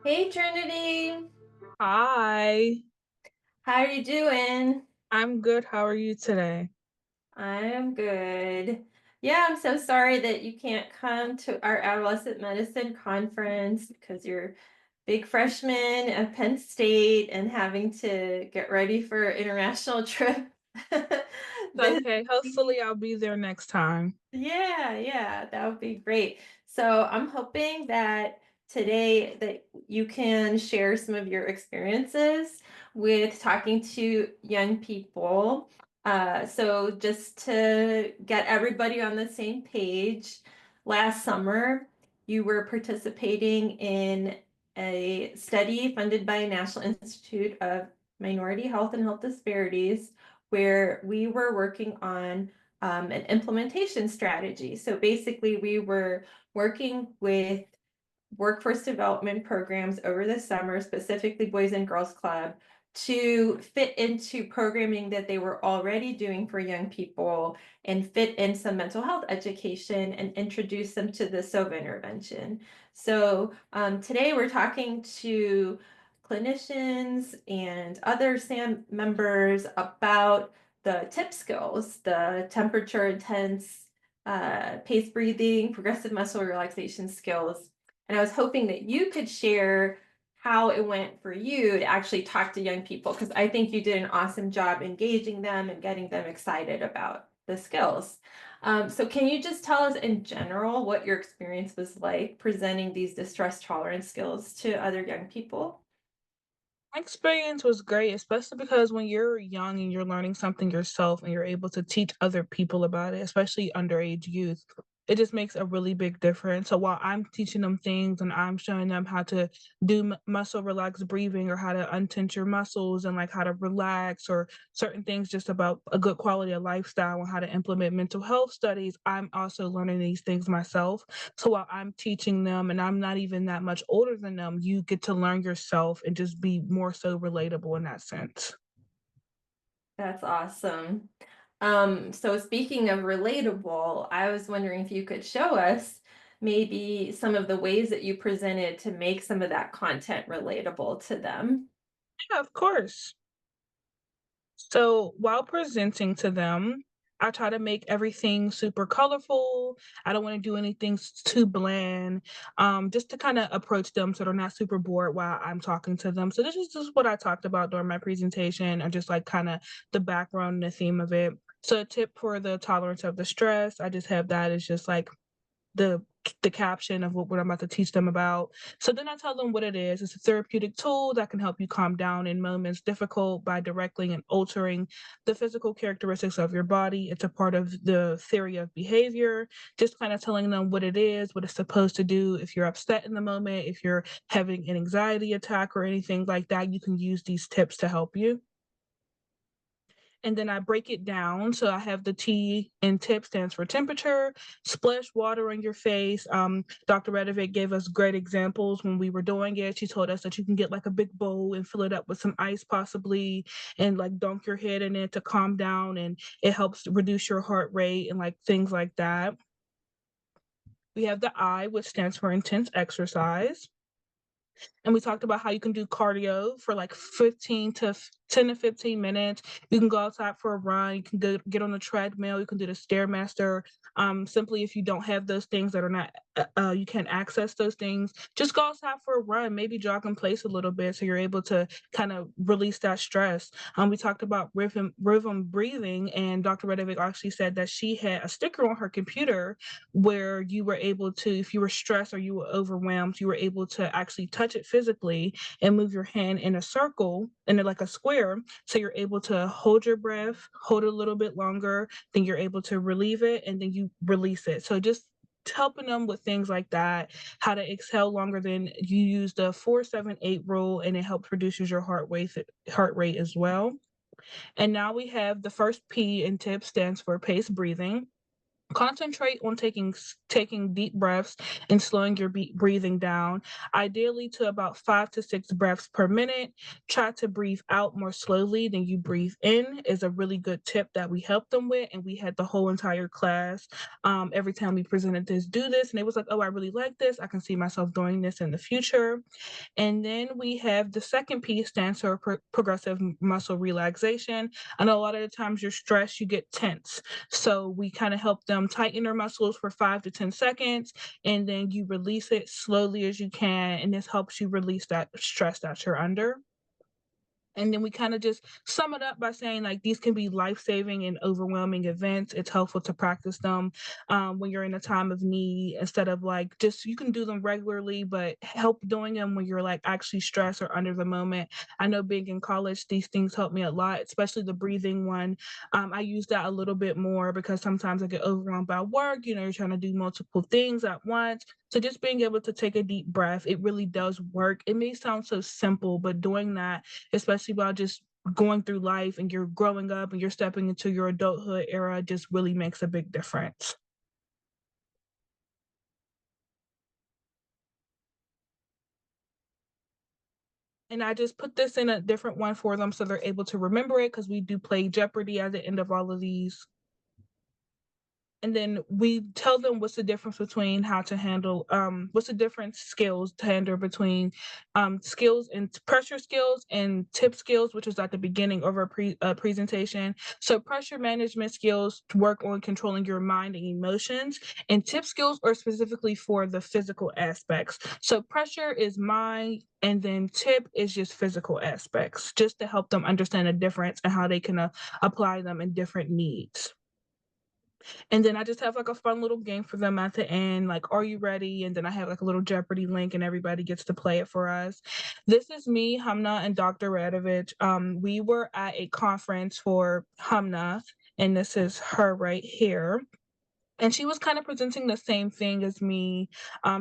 Hey Trinity, Hi, how are you doing? I'm good. How are you today? I'm good. Yeah, I'm so sorry that you can't come to our adolescent medicine conference because you're big freshman at Penn State and having to get ready for an international trip It's this okay. week. Hopefully, I'll be there next time. Yeah, that would be great. So I'm hoping that today that you can share some of your experiences with talking to young people. So just to get everybody on the same page, last summer you were participating in a study funded by National Institute of Minority Health and Health Disparities, where we were working on an implementation strategy. So basically, we were working with workforce development programs over the summer, specifically Boys and Girls Club, to fit into programming that they were already doing for young people and fit in some mental health education and introduce them to the SOVA intervention. So today we're talking to clinicians and other SAM members about the TIPP skills, the temperature intense, pace breathing, progressive muscle relaxation skills. And I was hoping that you could share how it went for you to actually talk to young people, because I think you did an awesome job engaging them and getting them excited about the skills. So can you just tell us in general what your experience was like presenting these distress tolerance skills to other young people? My experience was great, especially because when you're young and you're learning something yourself and you're able to teach other people about it, especially underage youth, it just makes a really big difference. So while I'm teaching them things and I'm showing them how to do muscle relaxed breathing or how to untense your muscles and like how to relax or certain things just about a good quality of lifestyle and how to implement mental health studies, I'm also learning these things myself. So while I'm teaching them and I'm not even that much older than them, you get to learn yourself and just be more so relatable in that sense. That's awesome. So speaking of relatable, I was wondering if you could show us maybe some of the ways that you presented to make some of that content relatable to them. Yeah, of course. So while presenting to them, I try to make everything super colorful. I don't want to do anything too bland, just to kind of approach them so they're not super bored while I'm talking to them. So this is just what I talked about during my presentation, or just like kind of the background and the theme of it. So a tip for the tolerance of the stress, I just have that as just like the the caption of what I'm about to teach them about. So then I tell them what it is. It's a therapeutic tool that can help you calm down in moments difficult by directly and altering the physical characteristics of your body. It's a part of the theory of behavior, just kind of telling them what it is, what it's supposed to do. If you're upset in the moment, if you're having an anxiety attack or anything like that, you can use these tips to help you, and then I break it down. So I have the T in TIP stands for temperature, splash water on your face. Dr. Radovic gave us great examples when we were doing it. She told us that you can get like a big bowl and fill it up with some ice possibly and like dunk your head in it to calm down, and it helps reduce your heart rate and like things like that. We have the I, which stands for intense exercise. And we talked about how you can do cardio for like 10 to 15 minutes. You can go outside for a run. You can get on the treadmill. You can do the stairmaster. Simply, if you don't have those things that are not, you can't access those things, just go outside for a run. Maybe jog in place a little bit so you're able to kind of release that stress. We talked about rhythm breathing, and Dr. Redovic actually said that she had a sticker on her computer where you were able to, if you were stressed or you were overwhelmed, you were able to actually touch it physically and move your hand in a circle and like a square. So you're able to hold your breath, hold it a little bit longer, then you're able to relieve it, and then you release it. So just helping them with things like that, how to exhale longer than you use the 4-7-8 rule, and it helps reduces your heart rate as well. And now we have the first P in TIP stands for pace breathing. Concentrate on taking deep breaths and slowing your breathing down, ideally to about 5 to 6 breaths per minute. Try to breathe out more slowly than you breathe in is a really good tip that we helped them with, and we had the whole entire class. Every time we presented this, do this, and it was like, oh, I really like this. I can see myself doing this in the future. And then we have the second P stands for progressive muscle relaxation. I know a lot of the times you're stressed, you get tense. So we kind of help them tighten their muscles for 5 to 10 seconds, and then you release it slowly as you can. And this helps you release that stress that you're under. And then we kind of just sum it up by saying like these can be life-saving and overwhelming events. It's helpful to practice them when you're in a time of need, instead of like just you can do them regularly, but help doing them when you're like actually stressed or under the moment. I know being in college, these things help me a lot, especially the breathing one. I use that a little bit more because sometimes I get overwhelmed by work. You're trying to do multiple things at once. So just being able to take a deep breath, it really does work. It may sound so simple, but doing that, especially while just going through life and you're growing up and you're stepping into your adulthood era, just really makes a big difference. And I just put this in a different one for them so they're able to remember it, because we do play Jeopardy at the end of all of these. And then we tell them what's the difference between how to handle what's the different skills to handle between skills and pressure skills and tip skills, which is at the beginning of our presentation. So pressure management skills work on controlling your mind and emotions, and tip skills are specifically for the physical aspects. So pressure is mind, and then tip is just physical aspects, just to help them understand the difference and how they can apply them in different needs. And then I just have like a fun little game for them at the end, like, are you ready? And then I have like a little Jeopardy link and everybody gets to play it for us. This is me, Hamna, and Dr. Radovic. We were at a conference for Hamna, and this is her right here. And she was kind of presenting the same thing as me,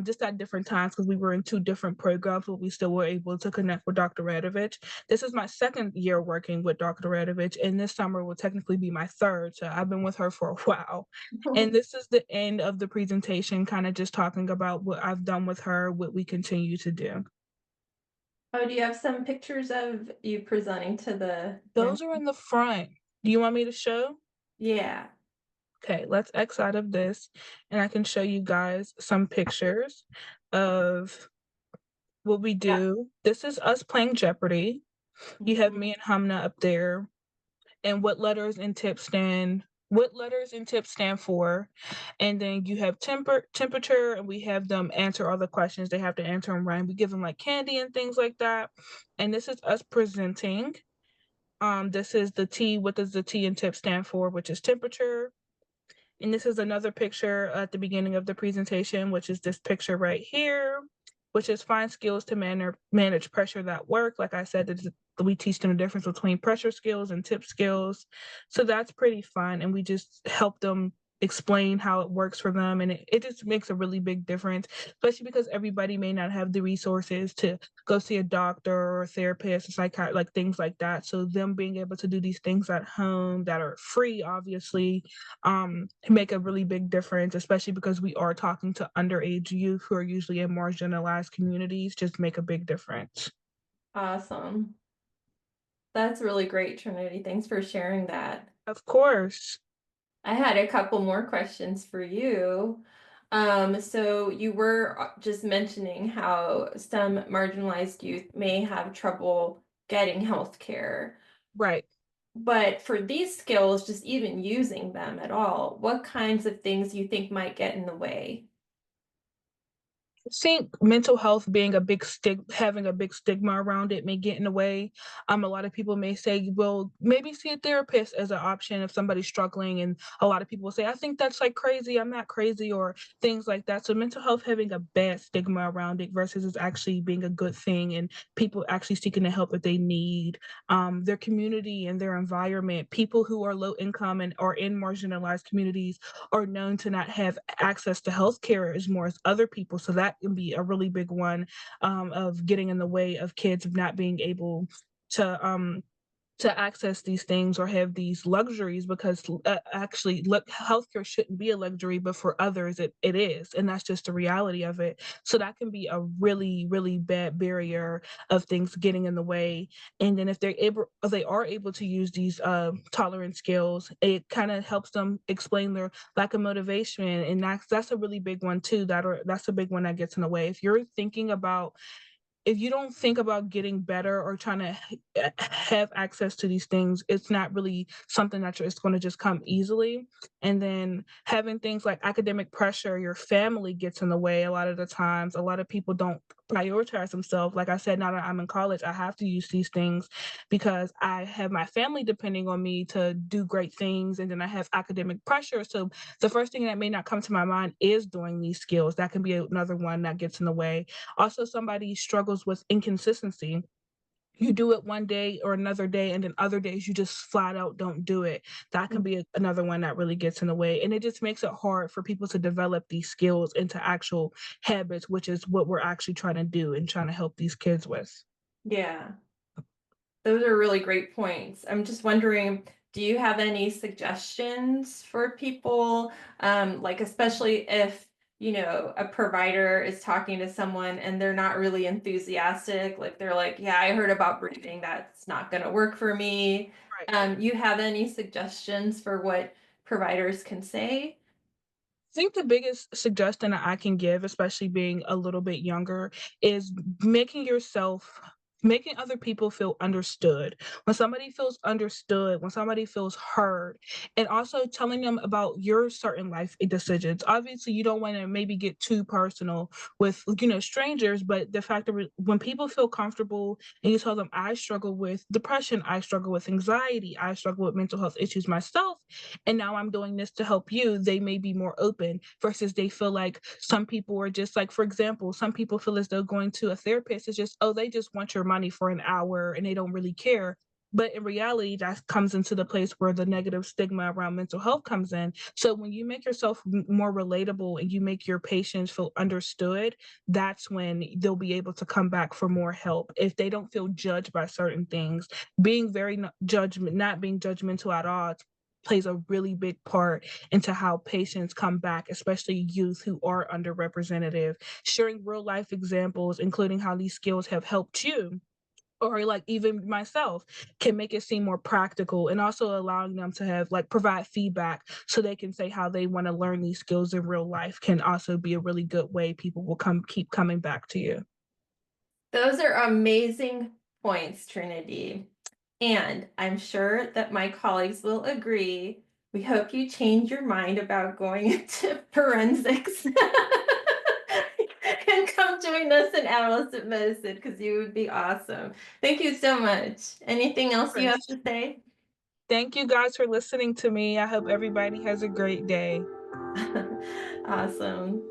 just at different times because we were in two different programs, but we still were able to connect with Dr. Radovic. This is my second year working with Dr. Radovic, and this summer will technically be my third. So I've been with her for a while. And this is the end of the presentation, kind of just talking about what I've done with her, what we continue to do. Oh, do you have some pictures of you presenting to the young? Those are in the front. Do you want me to show? Yeah. Okay, let's X out of this, and I can show you guys some pictures of what we Yeah. do. This is us playing Jeopardy. You have Mhm. me and Hamna up there, and what letters and tips stand for. And then you have temperature, and we have them answer all the questions. They have to answer them right. We give them like candy and things like that. And this is us presenting. This is the T. What does the T and tip stand for? Which is temperature. And this is another picture at the beginning of the presentation, which is this picture right here, which is find skills to manage pressure that work. Like I said, we teach them the difference between pressure skills and tip skills. So that's pretty fun. And we just help them explain how it works for them. And it just makes a really big difference, especially because everybody may not have the resources to go see a doctor or a therapist or psychiatrist, like things like that. So them being able to do these things at home that are free, obviously, make a really big difference, especially because we are talking to underage youth who are usually in marginalized communities, just make a big difference. Awesome. That's really great, Trinity. Thanks for sharing that. Of course. I had a couple more questions for you. So you were just mentioning how some marginalized youth may have trouble getting health care. Right. But for these skills, just even using them at all, what kinds of things you think might get in the way? I think mental health being having a big stigma around it may get in the way. A lot of people may say, well, maybe see a therapist as an option if somebody's struggling. And a lot of people will say, I think that's like crazy. I'm not crazy, or things like that. So mental health having a bad stigma around it versus it's actually being a good thing, and people actually seeking the help that they need. Their community and their environment, people who are low income and are in marginalized communities are known to not have access to healthcare as more as other people. So that can be a really big one, of getting in the way of kids not being able to to access these things or have these luxuries because actually look, healthcare shouldn't be a luxury, but for others it is, and that's just the reality of it. So that can be a really really bad barrier of things getting in the way. And then if they are able to use these tolerance skills, it kind of helps them explain their lack of motivation, and that's a really big one too. That's a big one that gets in the way. If you don't think about getting better or trying to have access to these things, it's not really something that it's going to just come easily. And then having things like academic pressure, your family gets in the way a lot of the times. A lot of people don't prioritize themselves. Like I said, now that I'm in college, I have to use these things because I have my family depending on me to do great things. And then I have academic pressure. So the first thing that may not come to my mind is doing these skills. That can be another one that gets in the way. Also, somebody struggles with inconsistency. You do it one day or another day, and then other days you just flat out don't do it. That can be another one that really gets in the way. And it just makes it hard for people to develop these skills into actual habits, which is what we're actually trying to do and trying to help these kids with. Yeah. Those are really great points. I'm just wondering, do you have any suggestions for people? Like, especially if, a provider is talking to someone and they're not really enthusiastic, like they're like, yeah, I heard about breathing, that's not going to work for me. Right. You have any suggestions for what providers can say? I think the biggest suggestion that I can give, especially being a little bit younger, is making other people feel understood. When somebody feels understood, when somebody feels heard, and also telling them about your certain life decisions. Obviously, you don't want to maybe get too personal with strangers, but the fact that when people feel comfortable and you tell them, I struggle with depression, I struggle with anxiety, I struggle with mental health issues myself, and now I'm doing this to help you, they may be more open versus they feel like some people are just like, for example, some people feel as though going to a therapist is just, oh, they just want your money for an hour and they don't really care. But in reality, that comes into the place where the negative stigma around mental health comes in. So when you make yourself more relatable and you make your patients feel understood, that's when they'll be able to come back for more help. If they don't feel judged by certain things, being very not being judgmental at all plays a really big part into how patients come back, especially youth who are underrepresented. Sharing real life examples, including how these skills have helped you, or like even myself, can make it seem more practical, and also allowing them to have like provide feedback so they can say how they want to learn these skills in real life can also be a really good way people will keep coming back to you. Those are amazing points, Trinity. And I'm sure that my colleagues will agree. We hope you change your mind about going into forensics and come join us in adolescent medicine because you would be awesome. Thank you so much. Anything Of else you have course. to say? Thank you guys for listening to me. I hope everybody has a great day. Awesome.